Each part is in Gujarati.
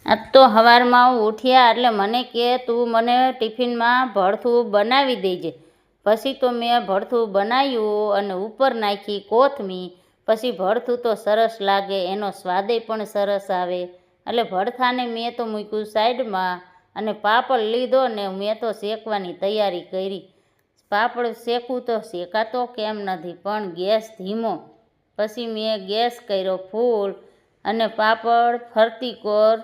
આજ તો સવારમાં ઉઠ્યા એટલે મને કે તું મને ટિફિનમાં ભરથું બનાવી દેજે. પછી તો મેં ભરથું બનાવ્યું અને ઉપર નાખી કોથમીર. પછી ભરથું તો સરસ લાગે, એનો સ્વાદે પણ સરસ આવે. એટલે ભરથાને મેં તો મૂક્યું સાઈડમાં અને પાપડ લીધો ને મેં તો શેકવાની તૈયારી કરી. પાપડ શેકું તો શેકાતો કેમ નથી, પણ ગેસ ધીમો. પછી મેં ગેસ કર્યો ફૂલ અને પાપડ ફરતી કોર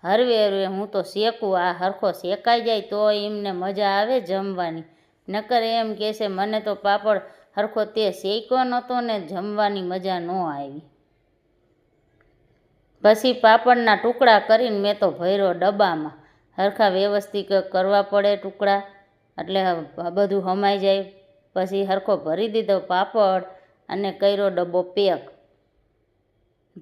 હરવે હરવે હું તો શેકું. આ હરખો શેકાઈ જાય તો એમને મજા આવે જમવાની. નકર એમ કહેશે મને તો પાપડ હરખો તે શેક્યો નહોતો ને જમવાની મજા ન આવી. પછી પાપડના ટુકડા કરીને મેં તો ભર્યો ડબ્બામાં. હરખા વ્યવસ્થિત કરવા પડે ટુકડા, એટલે બધું હમાઈ જાય. પછી હરખો ભરી દીધો પાપડ અને કર્યો ડબ્બો પેક.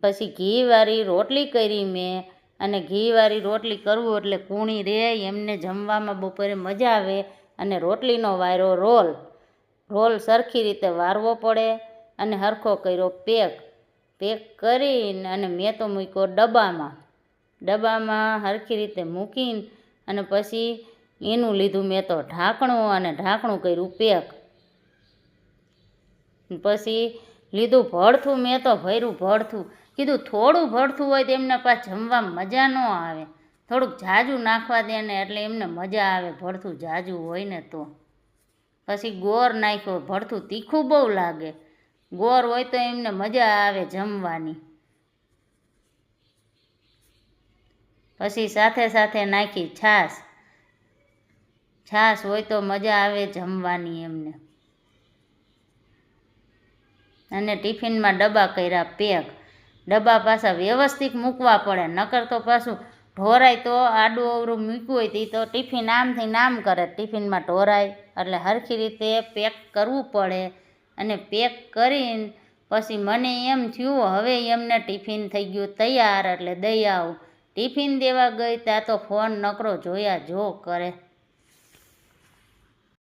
પછી ઘીવાળી રોટલી કરી મેં, અને ઘીવાળી રોટલી કરવું એટલે કૂણી રહે, એમને જમવામાં બપોરે મજા આવે. અને રોટલીનો વાર્યો રોલ સરખી રીતે વારવો પડે અને હરખો કર્યો પેક કરીને અને મેં તો મૂક્યો ડબ્બામાં હરખી રીતે મૂકીને અને પછી એનું લીધું મેં તો ઢાંકણું અને ઢાંકણું કર્યું પેક. પછી લીધું ભરથું, મેં તો ભર્યું ભરથું. કીધું થોડું ભરથું હોય તો એમને પાછું જમવામાં મજા ન આવે, થોડુંક ઝાઝું નાખવા દે ને એટલે એમને મજા આવે ભરથું ઝાઝું હોય ને તો. પછી ગોળ નાખ્યો, ભરથું તીખું બહુ લાગે, ગોળ હોય તો એમને મજા આવે જમવાની. પછી સાથે નાખી છાશ હોય તો મજા આવે જમવાની એમને. અને ટિફિનમાં ડબ્બા કર્યા પેક. ડબ્બા પાછા વ્યવસ્થિત મૂકવા પડે, નકર તો પાછું ઢોરાય તો આડું અવરું મૂક્યું હોય તો ટિફિન આમથી આમ કરે, ટિફિનમાં ઢોરાય. એટલે હરખી રીતે પેક કરવું પડે. અને પેક કરીને પછી મને એમ થયું હવે એમને ટિફિન થઈ ગયું તૈયાર, એટલે દઈ આવું. ટિફિન દેવા ગઈ ત્યાં તો ફોન નકરો જોયા જો કરે.